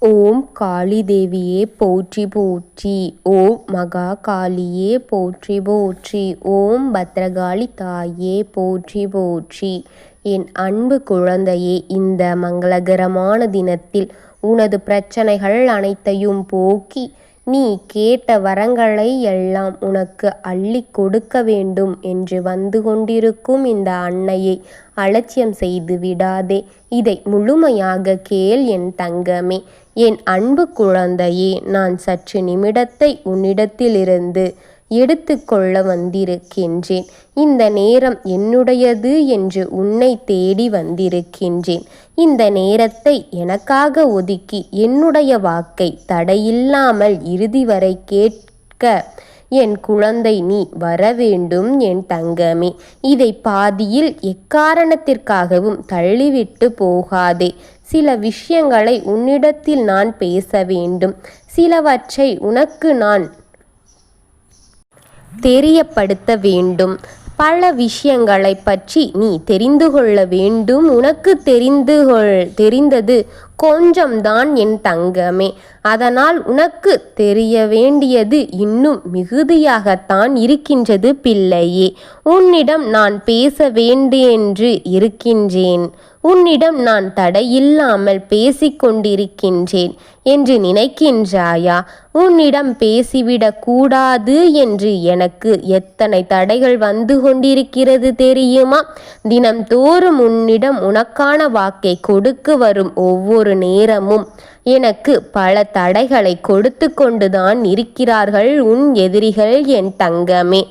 ஓம் காளி தேவியே போற்றி போற்றி. ஓம் மகா காளியே போற்றி போற்றி. ஓம் பத்ரகாளி தாயே போற்றி போற்றி. என் அன்பு குழந்தையே, இந்த மங்களகரமான தினத்தில் உனது பிரச்சனைகள் அனைத்தையும் போக்கி நீ கேட்ட வரங்களை எல்லாம் உனக்கு அள்ளி கொடுக்க வேண்டும் என்று வந்து கொண்டிருக்கும் இந்த அன்னையை அலட்சியம் செய்து விடாதே. இதை முழுமையாக கேள் என் தங்கமே. என் அன்பு குழந்தையே, நான் சற்று நிமிடத்தை உன்னிடத்திலிருந்து எடுத்துக்கொள்ள வந்திருக்கின்றேன். இந்த நேரம் என்னுடையது என்று உன்னை தேடி வந்திருக்கின்றேன். இந்த நேரத்தை எனக்காக ஒதுக்கி என்னுடைய வாக்கை தடையில்லாமல் இறுதி வரை கேட்க என் குழந்தை நீ வர வேண்டும் என் தங்கமே. இதை பாதியில் எக்காரணத்திற்காகவும் தள்ளிவிட்டு போகாதே. சில விஷயங்களை உன்னிடத்தில் நான் பேச வேண்டும். சிலவற்றை உனக்கு நான் தெரியப்படுத்த வேண்டும். பல விஷயங்களை பற்றி நீ தெரிந்து கொள்ள வேண்டும். உனக்கு தெரிந்தது கொஞ்சம்தான் என் தங்கமே. அதனால் உனக்கு தெரிய வேண்டியது இன்னும் மிகுதியாகத்தான் இருக்கின்றது பிள்ளையே. உன்னிடம் நான் பேச வேண்டென்று இருக்கின்றேன். உன்னிடம் நான் தடையில்லாமல் பேசிக்கொண்டிருக்கின்றேன் என்று நினைக்கின்றாயா? உன்னிடம் பேசிவிடக் கூடாது என்று எனக்கு எத்தனை தடைகள் வந்து கொண்டிருக்கிறது தெரியுமா? தினம்தோறும் உன்னிடம் உனக்கான வாக்கை கொடுக்க வரும் ஒவ்வொரு நேரமும் எனக்கு பல தடைகளை கொடுத்து கொண்டுதான் இருக்கிறார்கள் உன் எதிரிகள் என் தங்கமே.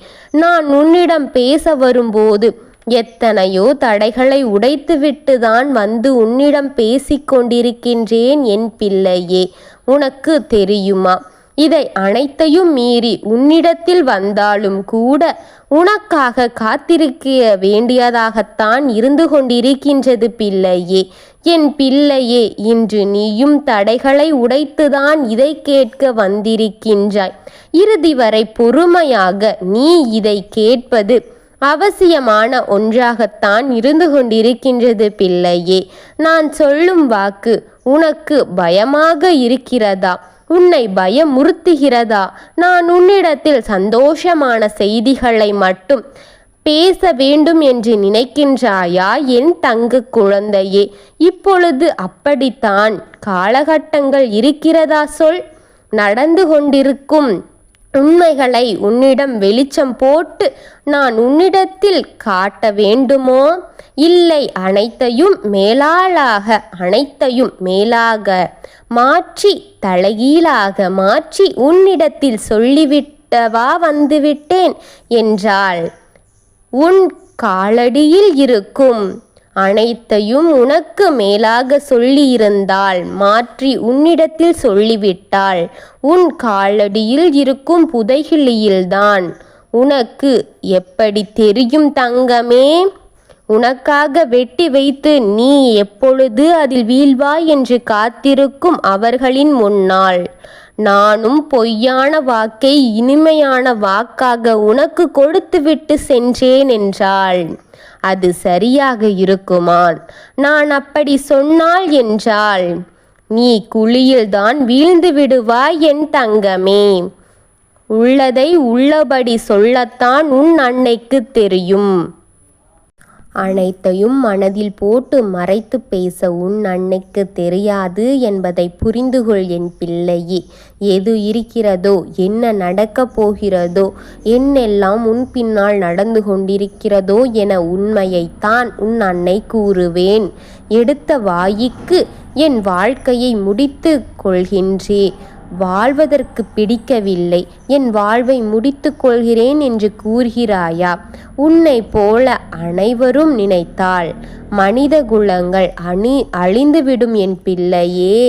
நான் உன்னிடம் பேச வரும்போது எத்தனையோ தடைகளை உடைத்துவிட்டு தான் வந்து உன்னிடம் பேசிக்கொண்டிருக்கின்றேன் என் பிள்ளையே. உனக்கு தெரியுமா? இதை அனைத்தையும் மீறி உன்னிடத்தில் வந்தாலும் கூட உனக்காக காத்திருக்க வேண்டியதாகத்தான் இருந்து கொண்டிருக்கின்றது பிள்ளையே. என் பிள்ளையே, இன்று நீயும் தடைகளை உடைத்துதான் இதை கேட்க வந்திருக்கின்றாய். இறுதி வரை பொறுமையாக நீ இதை கேட்பது அவசியமான ஒன்றாகத்தான் இருந்து கொண்டிருக்கின்றது பிள்ளையே. நான் சொல்லும் வாக்கு உனக்கு பயமாக இருக்கிறதா? உன்னை பயமுறுத்துகிறதா? நான் உன்னிடத்தில் சந்தோஷமான செய்திகளை மட்டும் பேச வேண்டும் என்று நினைக்கின்றாயா என் தங்க குழந்தையே? இப்பொழுது அப்படித்தான் காலகட்டங்கள் இருக்கிறதா? சொல். நடந்து கொண்டிருக்கும் உண்மைகளை உன்னிடம் வெளிச்சம் போட்டு நான் உன்னிடத்தில் காட்ட வேண்டுமோ? இல்லை, அனைத்தையும் மேலாக மாற்றி தலைகீழாக மாற்றி உன்னிடத்தில் சொல்லிவிட்டவா வந்துவிட்டேன் என்றால் உன் காலடியில் இருக்கும் அனைத்தையும் உனக்கு மேலாக சொல்லியிருந்தால் மாற்றி உன்னிடத்தில் சொல்லிவிட்டால் உன் காலடியில் இருக்கும் புதைகிழியில்தான் உனக்கு எப்படி தெரியும் தங்கமே? உனக்காக வெட்டி வைத்து நீ எப்பொழுது அதில் வீழ்வாய் என்று காத்திருக்கும் அவர்களின் முன்னால் நானும் பொய்யான வாக்கை இனிமையான வாக்காக உனக்கு கொடுத்துவிட்டு சென்றேன் என்றால் அது சரியாக இருக்குமான்? நான் அப்படி சொன்னால் என்றால் நீ குழியில்தான் வீழ்ந்து விடுவாய் என் தங்கமே. உள்ளதை உள்ளபடி சொல்லத்தான் உன் அன்னைக்கு தெரியும். அனைத்தையும் மனதில் போட்டு மறைத்து பேச உன் அன்னைக்கு தெரியாது என்பதை புரிந்துகொள் என் பிள்ளையே. எது இருக்கிறதோ, என்ன நடக்கப் போகிறதோ, என்னெல்லாம் உன் பின்னால் நடந்து கொண்டிருக்கிறதோ என உண்மையைத்தான் உன் அன்னை கூறுவேன். எடுத்த வாய்க்கு என் வாழ்க்கையை முடித்து கொள்கின்றேன். வாழ்வதற்கு பிடிக்கவில்லை, என் வாழ்வை முடித்து கொள்கிறேன் என்று கூறுகிறாயா? உன்னை போல அனைவரும் நினைத்தால் மனித குலங்கள் அழிந்துவிடும் என் பிள்ளையே.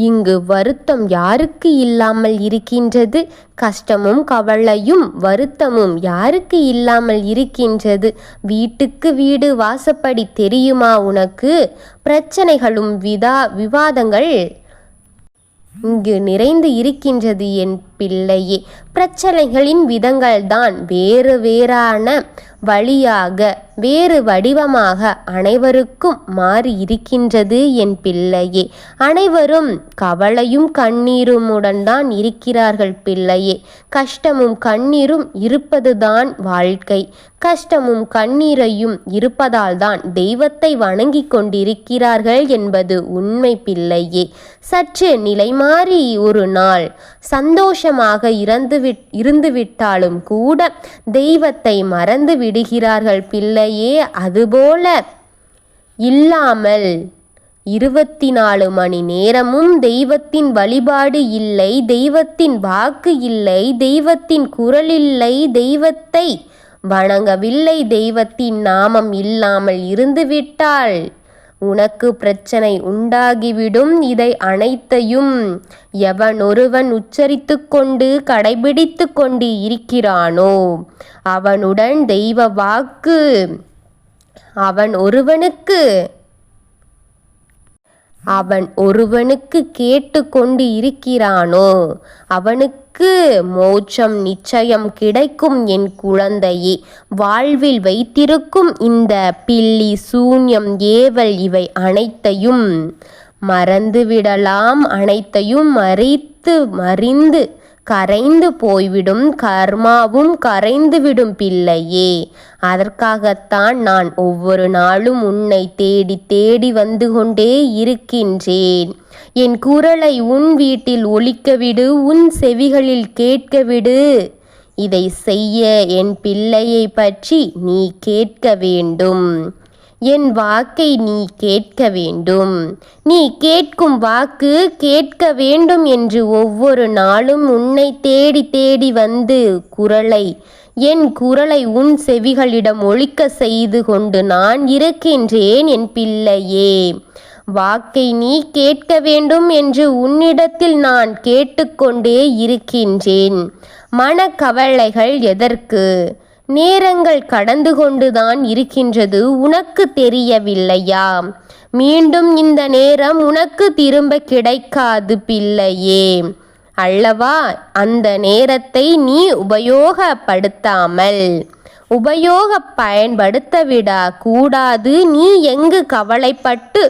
இங்கு வருத்தம் யாருக்கு இல்லாமல் இருக்கின்றது? கஷ்டமும் கவலையும் வருத்தமும் யாருக்கு இல்லாமல் இருக்கின்றது? வீட்டுக்கு வீடு வாசப்படி தெரியுமா உனக்கு? பிரச்சனைகளும் விவாதங்கள் இங்கு நிறைந்து இருக்கின்றது என் பிள்ளையே. பிரச்சனைகளின் விதங்கள்தான் வேறு வேறான வழியாக வேறு வடிவமாக அனைவருக்கும் மாறி இருக்கின்றது என் பிள்ளையே. அனைவரும் கவலையும் கண்ணீருமுடன் தான் இருக்கிறார்கள் பிள்ளையே. கஷ்டமும் கண்ணீரும் இருப்பதுதான் வாழ்க்கை. கஷ்டமும் கண்ணீரையும் இருப்பதால் தான் தெய்வத்தை வணங்கி கொண்டிருக்கிறார்கள் என்பது உண்மை பிள்ளையே. சற்று நிலை மாறி ஒரு நாள் சந்தோஷமாக இருந்துவிட்டாலும் கூட தெய்வத்தை மறந்து விடுகிறார்கள் பிள்ளையே. அதுபோல இல்லாமல் 24 மணி நேரமும் தெய்வத்தின் வழிபாடு இல்லை, தெய்வத்தின் வாக்கு இல்லை, தெய்வத்தின் குரல் இல்லை, தெய்வத்தை வணங்கவில்லை, தெய்வத்தின் நாமம் இல்லாமல் இருந்துவிட்டால் உனக்கு பிரச்சனை உண்டாகிவிடும். இதை அனைத்தையும் எவனொருவன் உச்சரித்து கொண்டு கடைபிடித்து கொண்டு இருக்கிறானோ அவனுடன் தெய்வ வாக்கு அவன் ஒருவனுக்கு கேட்டு கொண்டு இருக்கிறானோ அவனுக்கு மோட்சம் நிச்சயம் கிடைக்கும் என் குழந்தையே. வாழ்வில் வைத்திருக்கும் இந்த பில்லி சூன்யம் ஏவல் இவை அனைத்தையும் மறந்துவிடலாம். அனைத்தையும் மறிந்து கரைந்து போய்விடும். கர்மாவும் கரைந்துவிடும் பிள்ளையே. அதற்காகத்தான் நான் ஒவ்வொரு நாளும் உன்னை தேடி தேடி வந்து கொண்டே இருக்கின்றேன். என் குரலை உன் வீட்டில் ஒலிக்கவிடு, உன் செவிகளில் கேட்கவிடு. இதை செய்ய என் பிள்ளையை பற்றி நீ கேட்க வேண்டும். என் வாக்கை நீ கேட்க வேண்டும். நீ கேட்கும் வாக்கு கேட்க வேண்டும் என்று ஒவ்வொரு நாளும் உன்னை தேடி தேடி வந்து என் குரலை உன் செவிகளிடம் ஒலிக்க செய்து கொண்டு நான் இருக்கின்றேன் என் பிள்ளையே. வாக்கை நீ கேட்க வேண்டும் என்று உன்னிடத்தில் நான் கேட்டுக்கொண்டே இருக்கின்றேன். மனக்கவலைகள் எதற்கு? நேரங்கள் கடந்து கொண்டுதான் இருக்கின்றது, உனக்கு தெரியவில்லையா? மீண்டும் இந்த நேரம் உனக்கு திரும்ப கிடைக்காது பிள்ளையே அல்லவா? அந்த நேரத்தை நீ பயன்படுத்தவிட கூடாது. நீ எங்கு கவலைப்பட்டு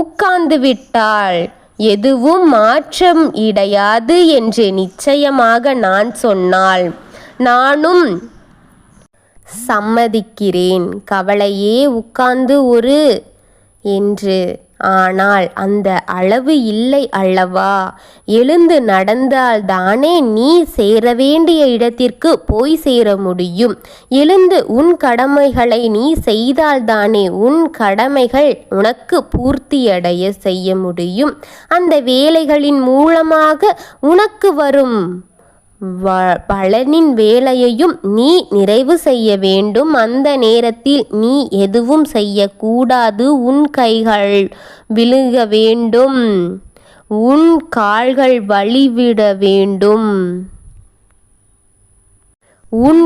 உட்கார்ந்து விட்டால் எதுவும் மாற்றம் இடையாது என்று நிச்சயமாக நான் சொன்னால் நானும் சம்மதிக்கிறேன். கவலையே உட்கார்ந்து என்று. ஆனால் அந்த அளவு இல்லை அல்லவா? எழுந்து நடந்தால் தானே நீ சேர வேண்டிய இடத்திற்கு போய் சேர முடியும். எழுந்து உன் கடமைகளை நீ செய்தால்தானே உன் கடமைகள் உனக்கு பூர்த்தியடைய செய்ய முடியும். அந்த வேலைகளின் மூலமாக உனக்கு வரும் பலனின் வேலையையும் நீ நிறைவு செய்ய வேண்டும். அந்த நேரத்தில் நீ எதுவும் செய்யக்கூடாது. உன் கைகள் விழுக வேண்டும், உன் கால்கள் வழிவிட வேண்டும். உன்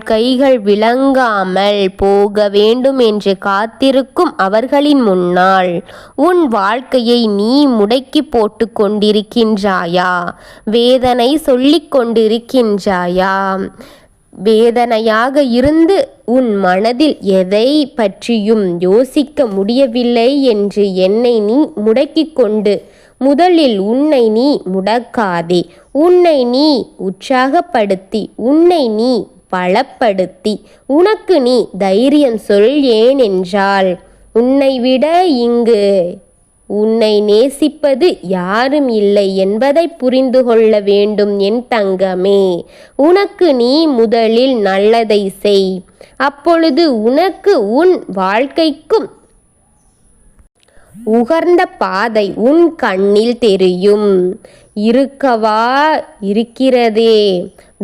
கைகள் விளங்காமல் போக வேண்டும் என்று காத்திருக்கும் அவர்களின் முன்னால் உன் வாழ்க்கையை நீ முடக்கி போட்டு கொண்டிருக்கின்றாயா? வேதனை சொல்லிக் கொண்டிருக்கின்றாயா? வேதனையாக இருந்து உன் மனதில் எதை பற்றியும் யோசிக்க முடியவில்லை என்று என்னை நீ முடக்கிக் கொண்டு முதலில் உன்னை நீ முடக்காதே. உன்னை நீ உற்சாகப்படுத்தி, உன்னை நீ பலப்படுத்தி, உனக்கு நீ தைரியம் சொல். ஏனென்றால் உன்னை விட இங்கு உன்னை நேசிப்பது யாரும் இல்லை என்பதை புரிந்து கொள்ள வேண்டும் என் தங்கமே. உனக்கு நீ முதலில் நல்லதை செய். அப்பொழுது உனக்கு உன் வாழ்க்கைக்கும் உகர்ந்த பாதை உன் கண்ணில் தெரியும். இருக்கிறதே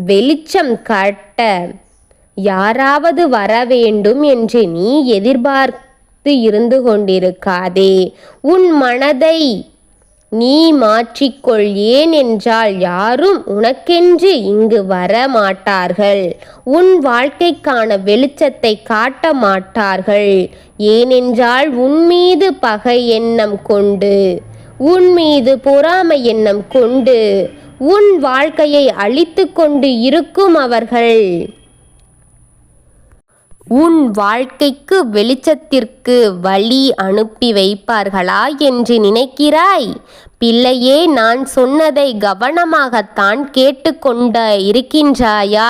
வெளிச்சம் காட்ட யாராவது வர வேண்டும் என்று நீ எதிர்பார்த்து இருந்து கொண்டிருக்காதே. உன் மனதை நீ மாற்றிக்கொள். ஏனென்றால் யாரும் உனக்கென்று இங்கு வர மாட்டார்கள். உன் வாழ்க்கைக்கான வெளிச்சத்தை காட்ட மாட்டார்கள். ஏனென்றால் உன்மீது பகை எண்ணம் கொண்டு, உன்மீது பொறாமை எண்ணம் கொண்டு, உன் வாழ்க்கையை அழித்து கொண்டு இருக்கும் அவர்கள் உன் வாழ்க்கைக்கு வெளிச்சத்திற்கு வழி அனுப்பி வைப்பார்களா என்று நினைக்கிறாய்? பிள்ளையே, நான் சொன்னதை கவனமாகத்தான் கேட்டுக்கொண்ட இருக்கின்றாயா?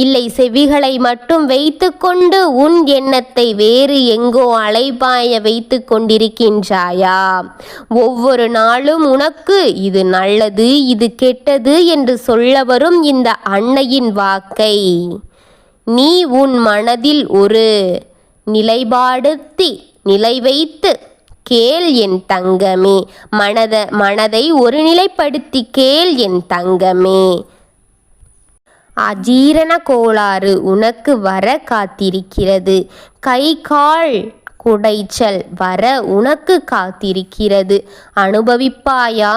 இல்லை செவிகளை மட்டும் வைத்துக்கொண்டு உன் எண்ணத்தை வேறு எங்கோ அலைபாய வைத்து கொண்டிருக்கின்றாயா? ஒவ்வொரு நாளும் உனக்கு இது நல்லது, இது கெட்டது என்று சொல்ல வரும் இந்த அன்னையின் வாக்கை நீ உன் மனதில் ஒரு நிலை வைத்து கேள் என் தங்கமே. மனதை ஒருநிலைப்படுத்தி கேள் என் தங்கமே. அஜீரண கோளாறு உனக்கு வர காத்திருக்கிறது. கை கால் குடைச்சல் வர உனக்கு காத்திருக்கிறது. அனுபவிப்பாயா?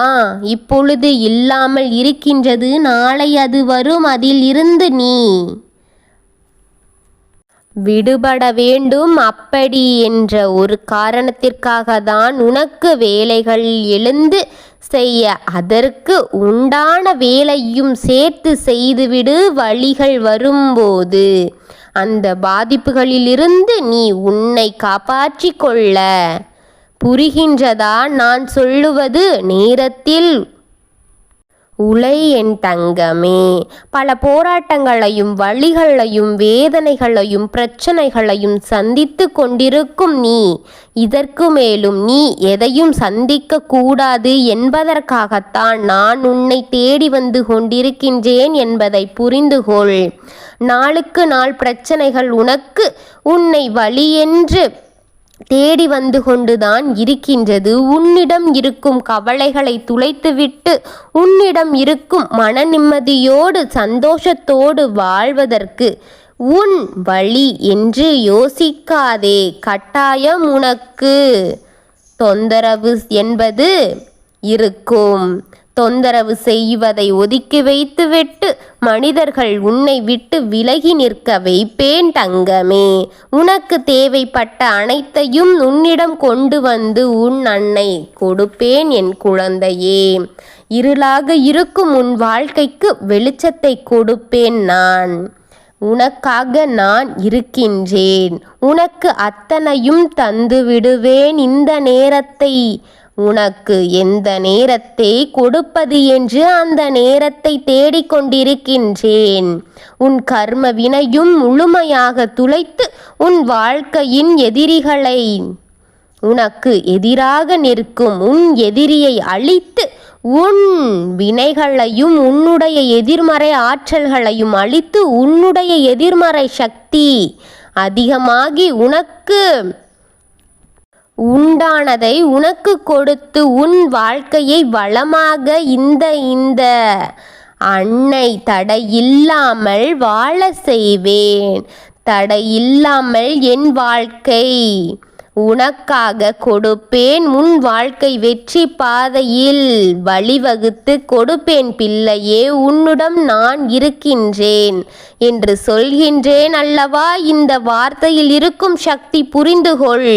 இப்பொழுது இல்லாமல் இருக்கின்றது, நாளை அது வரும். அதில் இருந்து நீ விடுபட வேண்டும். அப்படி என்ற ஒரு காரணத்திற்காக தான் உனக்கு வேலைகள் எழுந்து செய்ய, அதற்கு உண்டான வேலையும் சேர்த்து செய்துவிடு. வழிகள் வரும்போது அந்த பாதிப்புகளிலிருந்து நீ உன்னை காப்பாற்றி கொள்ள. புரிகின்றதா நான் சொல்லுவது? நேரத்தில் உலை என் தங்கமே. பல போராட்டங்களையும் வழிகளையும் வேதனைகளையும் பிரச்சனைகளையும் சந்தித்து கொண்டிருக்கும் நீ, இதற்கு மேலும் நீ எதையும் சந்திக்க கூடாது என்பதற்காகத்தான் நான் உன்னை தேடி வந்து கொண்டிருக்கின்றேன் என்பதை புரிந்துகொள். நாளுக்கு நாள் பிரச்சனைகள் உன்னை வழி என்று தேடி வந்து கொண்டுதான் இருக்கின்றது. உன்னிடம் இருக்கும் கவலைகளை துளைத்துவிட்டு உன்னிடம் இருக்கும் மன நிம்மதியோடு சந்தோஷத்தோடு வாழ்வதற்கு உன் வழி என்று யோசிக்காதே. கட்டாயம் உனக்கு தொந்தரவு என்பது இருக்கும். தொந்தரவு செய்வதை ஒதுக்கி வைத்துவிட்டு மனிதர்கள் உன்னை விட்டு விலகி நிற்க வைப்பேன் தங்கமே. உனக்கு தேவைப்பட்ட அனைத்தையும் உன்னிடம் கொண்டு வந்து உன் அன்னை கொடுப்பேன் என் குழந்தையே. இருளாக இருக்கும் உன் வாழ்க்கைக்கு வெளிச்சத்தை கொடுப்பேன் நான். உனக்காக நான் இருக்கின்றேன். உனக்கு அத்தனையும் தந்து விடுவேன். இந்த நேரத்தை உனக்கு எந்த நேரத்தை கொடுப்பது என்று அந்த நேரத்தை தேடிக்கொண்டிருக்கின்றேன். உன் கர்ம வினையும் முழுமையாக துளைத்து உன் வாழ்க்கையின் எதிரிகளை, உனக்கு எதிராக நிற்கும் உன் எதிரியை அழித்து உன் வினைகளையும் உன்னுடைய எதிர்மறை ஆற்றல்களையும் அழித்து உன்னுடைய எதிர்மறை சக்தி அதிகமாகி உனக்கு உண்டானதை உனக்கு கொடுத்து உன் வாழ்க்கையை வளமாக இந்த அன்னை தடையில்லாமல் வாழ செய்வேன். தடையில்லாமல் என் வாழ்க்கை உனக்காக கொடுப்பேன். உன் வாழ்க்கை வெற்றி பாதையில் வழிவகுத்து கொடுப்பேன். பிள்ளையே, உன்னுடன் நான் இருக்கின்றேன் என்று சொல்கின்றேன் அல்லவா? இந்த வார்த்தையில் இருக்கும் சக்தி புரிந்துகொள்.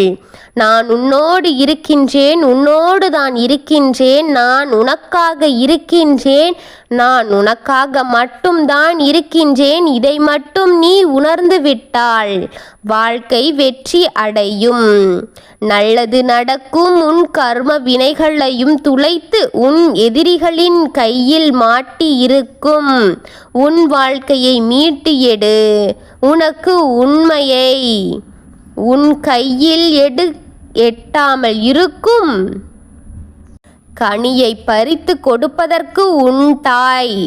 நான் உன்னோடு இருக்கின்றேன், உன்னோடு தான் இருக்கின்றேன். நான் உனக்காக இருக்கின்றேன், நான் உனக்காக மட்டும்தான் இருக்கின்றேன். இதை மட்டும் நீ உணர்ந்து விட்டால் வாழ்க்கை வெற்றி அடையும். நல்லது நடக்கும். உன் கர்ம வினைகளையும் துளைத்து உன் எதிரிகளின் கையில் மாட்டி இருக்கும் உன் வாழ்க்கையை மீட்டு எடு. உனக்கு உண்மையை உன் கையில் எட்டாமல் இருக்கும் கனியை பறித்து கொடுப்பதற்கு உன் தாய்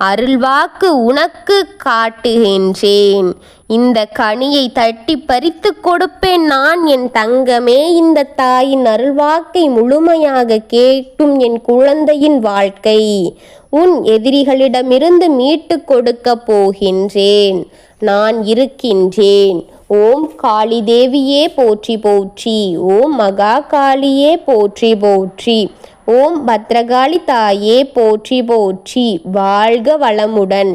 அருள்வாக்கு உனக்கு காட்டுகின்றேன். இந்த கனியை தட்டி பறித்து கொடுப்பேன் நான் என் தங்கமே. இந்த தாயின் அருள்வாக்கை முழுமையாக கேட்டும் என் குழந்தையின் வாழ்க்கை உன் எதிரிகளிடமிருந்து மீட்டு கொடுக்க போகின்றேன். நான் இருக்கின்றேன். ஓம் காளி தேவியே போற்றி போற்றி. ஓம் மகா காளியே போற்றி போற்றி. ஓம் பத்ரகாளி தாயே போற்றி போற்றி. வாழ்க வளமுடன்.